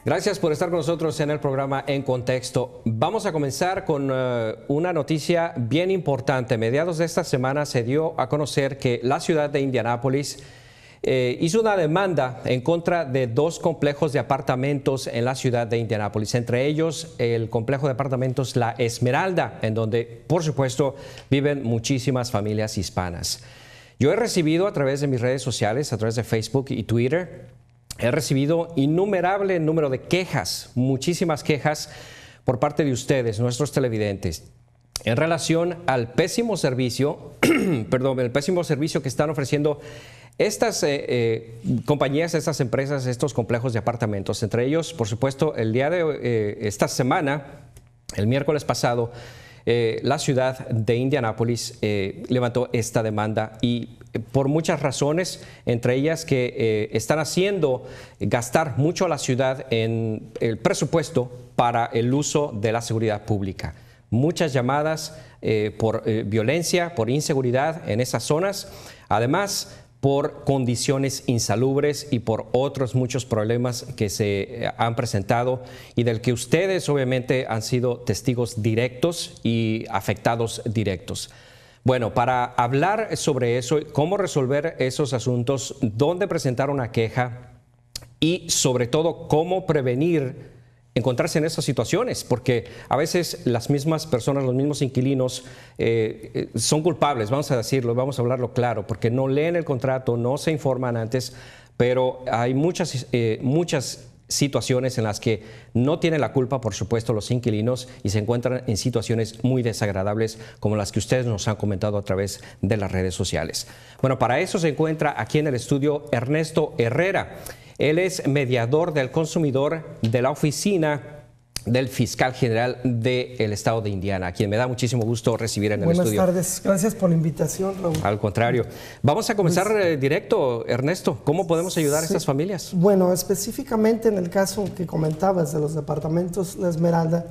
Gracias por estar con nosotros en el programa En Contexto. Vamos a comenzar con una noticia bien importante. Mediados de esta semana se dio a conocer que la ciudad de Indianápolis hizo una demanda en contra de dos complejos de apartamentos en la ciudad de Indianápolis, entre ellos el complejo de apartamentos La Esmeralda, en donde, por supuesto, viven muchísimas familias hispanas. Yo he recibido a través de mis redes sociales, a través de Facebook y Twitter, he recibido innumerable número de quejas, muchísimas quejas por parte de ustedes, nuestros televidentes, en relación al pésimo servicio, el pésimo servicio que están ofreciendo estas compañías, estas empresas, estos complejos de apartamentos. Entre ellos, por supuesto, el día de esta semana, el miércoles pasado, la ciudad de Indianápolis levantó esta demanda y por muchas razones, entre ellas que están haciendo gastar mucho a la ciudad en el presupuesto para el uso de la seguridad pública. Muchas llamadas por violencia, por inseguridad en esas zonas, además por condiciones insalubres y por otros muchos problemas que se han presentado y del que ustedes obviamente han sido testigos directos y afectados directos. Bueno, para hablar sobre eso, cómo resolver esos asuntos, dónde presentar una queja y sobre todo cómo prevenir encontrarse en esas situaciones, porque a veces las mismas personas, los mismos inquilinos son culpables, vamos a decirlo, vamos a hablarlo claro, porque no leen el contrato, no se informan antes, pero hay muchas situaciones en las que no tienen la culpa, por supuesto, los inquilinos y se encuentran en situaciones muy desagradables como las que ustedes nos han comentado a través de las redes sociales. Bueno, para eso se encuentra aquí en el estudio Ernesto Herrera. Él es mediador del consumidor de la oficina del fiscal general del estado de Indiana, a quien me da muchísimo gusto recibir en el estudio. Buenas tardes, gracias por la invitación, Raúl. Al contrario. Vamos a comenzar directo, Ernesto. ¿Cómo podemos ayudar a estas familias? Bueno, específicamente en el caso que comentabas de los departamentos La Esmeralda,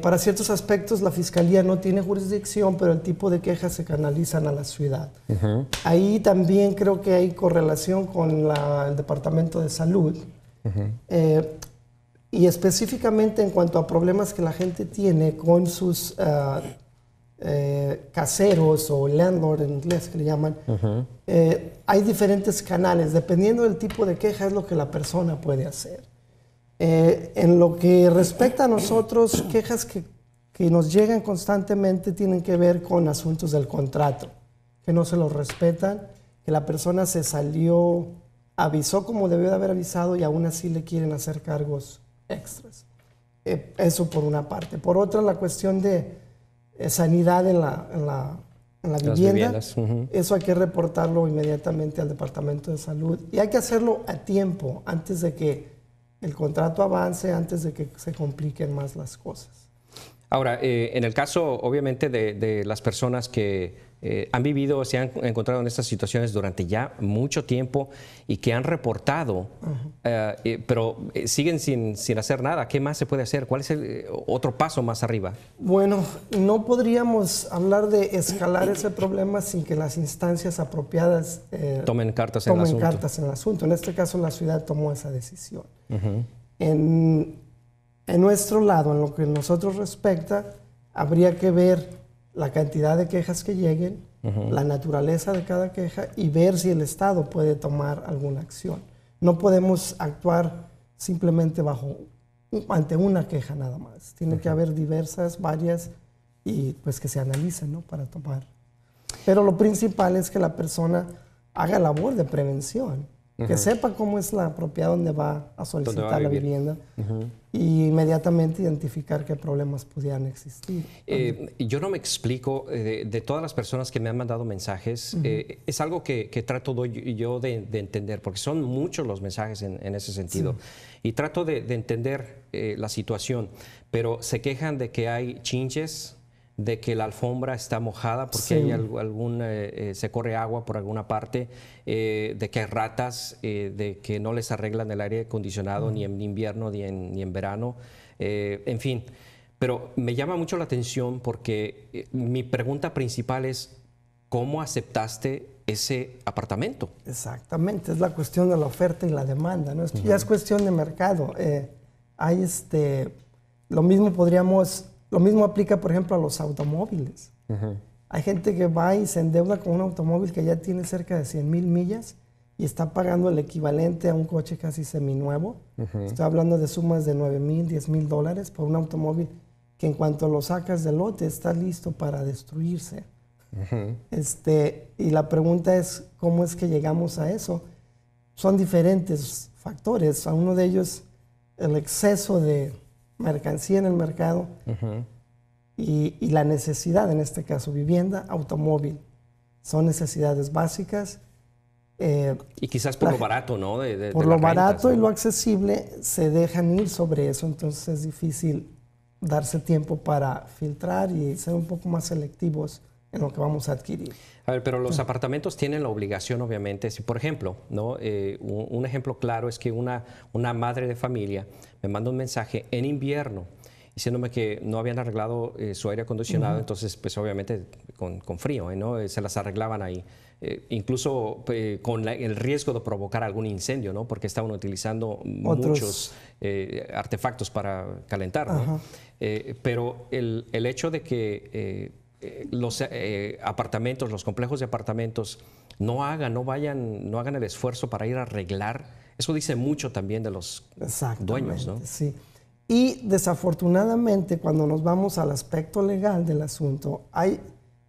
para ciertos aspectos la Fiscalía no tiene jurisdicción, pero el tipo de quejas se canalizan a la ciudad. Ahí también creo que hay correlación con el Departamento de Salud. Y específicamente en cuanto a problemas que la gente tiene con sus caseros o landlord en inglés que le llaman, hay diferentes canales. Dependiendo del tipo de queja es lo que la persona puede hacer. En lo que respecta a nosotros, quejas que nos llegan constantemente tienen que ver con asuntos del contrato, que no se los respetan, que la persona se salió, avisó como debió de haber avisado y aún así le quieren hacer cargos extras. Eso por una parte. Por otra, la cuestión de sanidad en la vivienda. Eso hay que reportarlo inmediatamente al Departamento de Salud y hay que hacerlo a tiempo, antes de que el contrato avance, antes de que se compliquen más las cosas. Ahora, en el caso, obviamente, de las personas que han vivido, se han encontrado en estas situaciones durante ya mucho tiempo y que han reportado, pero siguen sin hacer nada. ¿Qué más se puede hacer? ¿Cuál es el otro paso más arriba? Bueno, no podríamos hablar de escalar ese problema sin que las instancias apropiadas tomen cartas en el asunto. En este caso, la ciudad tomó esa decisión. En nuestro lado, en lo que nosotros respecta, habría que ver la cantidad de quejas que lleguen, la naturaleza de cada queja y ver si el Estado puede tomar alguna acción. No podemos actuar simplemente ante una queja nada más. Tiene que haber varias, y pues que se analicen, ¿no?, para tomar. Pero lo principal es que la persona haga labor de prevención, que sepa cómo es la propiedad donde va a solicitar la vivienda y inmediatamente identificar qué problemas pudieran existir. Yo no me explico, de todas las personas que me han mandado mensajes, es algo que trato yo de entender, porque son muchos los mensajes en ese sentido, y trato de entender la situación, pero se quejan de que hay chinches, de que la alfombra está mojada porque hay se corre agua por alguna parte, de que hay ratas, de que no les arreglan el aire acondicionado ni en invierno ni en verano, en fin. Pero me llama mucho la atención porque mi pregunta principal es, ¿cómo aceptaste ese apartamento? Exactamente, es la cuestión de la oferta y la demanda, ¿no? Esto ya es cuestión de mercado. Hay lo mismo aplica, por ejemplo, a los automóviles. Hay gente que va y se endeuda con un automóvil que ya tiene cerca de 100,000 millas y está pagando el equivalente a un coche casi seminuevo. Estoy hablando de sumas de 9,000, 10,000 dólares por un automóvil que en cuanto lo sacas del lote está listo para destruirse. Y la pregunta es, ¿cómo es que llegamos a eso? Son diferentes factores. Uno de ellos, el exceso de mercancía en el mercado y la necesidad, en este caso, vivienda, automóvil. Son necesidades básicas. Y quizás por lo barato, ¿no? Por lo barato y lo accesible se dejan ir sobre eso, entonces es difícil darse tiempo para filtrar y ser un poco más selectivos en lo que vamos a adquirir. A ver, pero los apartamentos tienen la obligación, obviamente, si por ejemplo, ¿no? Un ejemplo claro es que una madre de familia me manda un mensaje en invierno diciéndome que no habían arreglado su aire acondicionado, entonces pues obviamente con frío, ¿no? Se las arreglaban ahí. Incluso con el riesgo de provocar algún incendio, ¿no? Porque estaban utilizando muchos artefactos para calentar, ¿no? Pero el hecho de que los apartamentos, los complejos de apartamentos no hagan el esfuerzo para ir a arreglar, eso dice mucho también de los dueños, ¿no? Sí. Y desafortunadamente, cuando nos vamos al aspecto legal del asunto, hay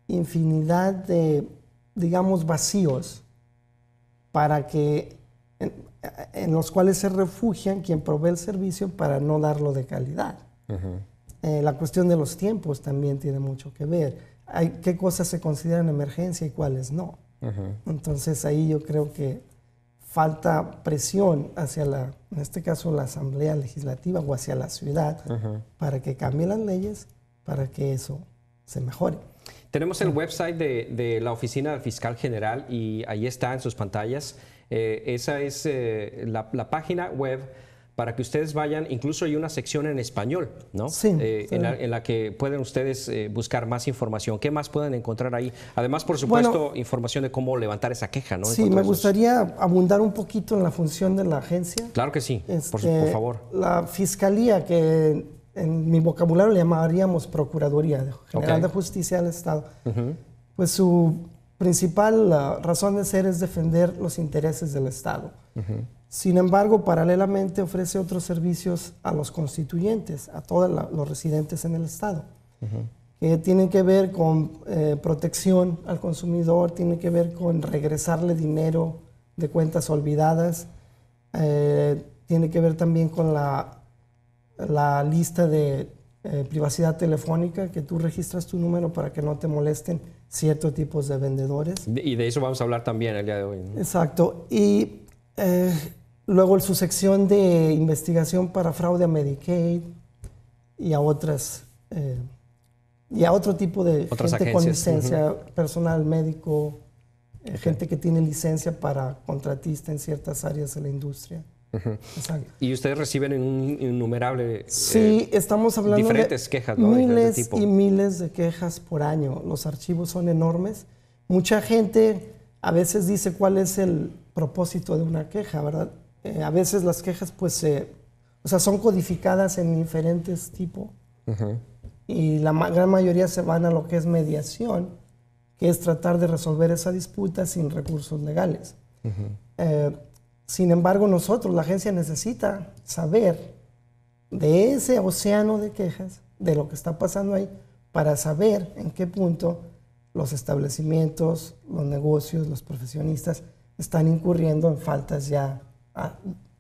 infinidad de, digamos, vacíos en los cuales se refugian quien provee el servicio para no darlo de calidad. La cuestión de los tiempos también tiene mucho que ver. ¿Qué cosas se consideran emergencia y cuáles no? Entonces ahí yo creo que falta presión hacia en este caso, la Asamblea Legislativa o hacia la ciudad para que cambien las leyes, para que eso se mejore. Tenemos el website de la Oficina del Fiscal General y ahí está en sus pantallas. Esa es la página web para que ustedes vayan. Incluso hay una sección en español, ¿no? Sí. En la que pueden ustedes buscar más información. ¿Qué más pueden encontrar ahí? Además, por supuesto, información de cómo levantar esa queja, ¿no? Sí, me gustaría abundar un poquito en la función de la agencia. Claro que sí, por favor. La Fiscalía, que en mi vocabulario le llamaríamos Procuraduría General de Justicia del Estado, pues su principal razón de ser es defender los intereses del Estado. Sin embargo, paralelamente ofrece otros servicios a los constituyentes, a todos los residentes en el Estado, que tienen que ver con protección al consumidor, tienen que ver con regresarle dinero de cuentas olvidadas, tiene que ver también con la lista de privacidad telefónica, que tú registras tu número para que no te molesten ciertos tipos de vendedores. Y de eso vamos a hablar también el día de hoy, ¿no? Exacto. Y luego su sección de investigación para fraude a Medicaid y a otras y a otro tipo de gente agencias con licencia, personal médico, gente que tiene licencia para contratista en ciertas áreas de la industria. Y ustedes reciben un innumerable sí, estamos hablando diferentes de quejas, ¿no? miles y miles de quejas por año. Los archivos son enormes. Mucha gente a veces dice cuál es el propósito de una queja, ¿verdad? A veces las quejas pues son codificadas en diferentes tipos y la gran mayoría se van a lo que es mediación, que es tratar de resolver esa disputa sin recursos legales. Sin embargo, nosotros, la agencia, necesita saber de ese océano de quejas, de lo que está pasando ahí, para saber en qué punto los establecimientos, los negocios, los profesionistas están incurriendo en faltas ya,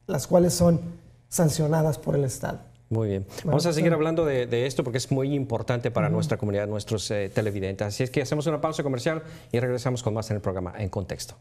las cuales son sancionadas por el Estado. Muy bien. Vamos a seguir hablando de esto porque es muy importante para nuestra comunidad, nuestros televidentes. Así es que hacemos una pausa comercial y regresamos con más en el programa En Contexto.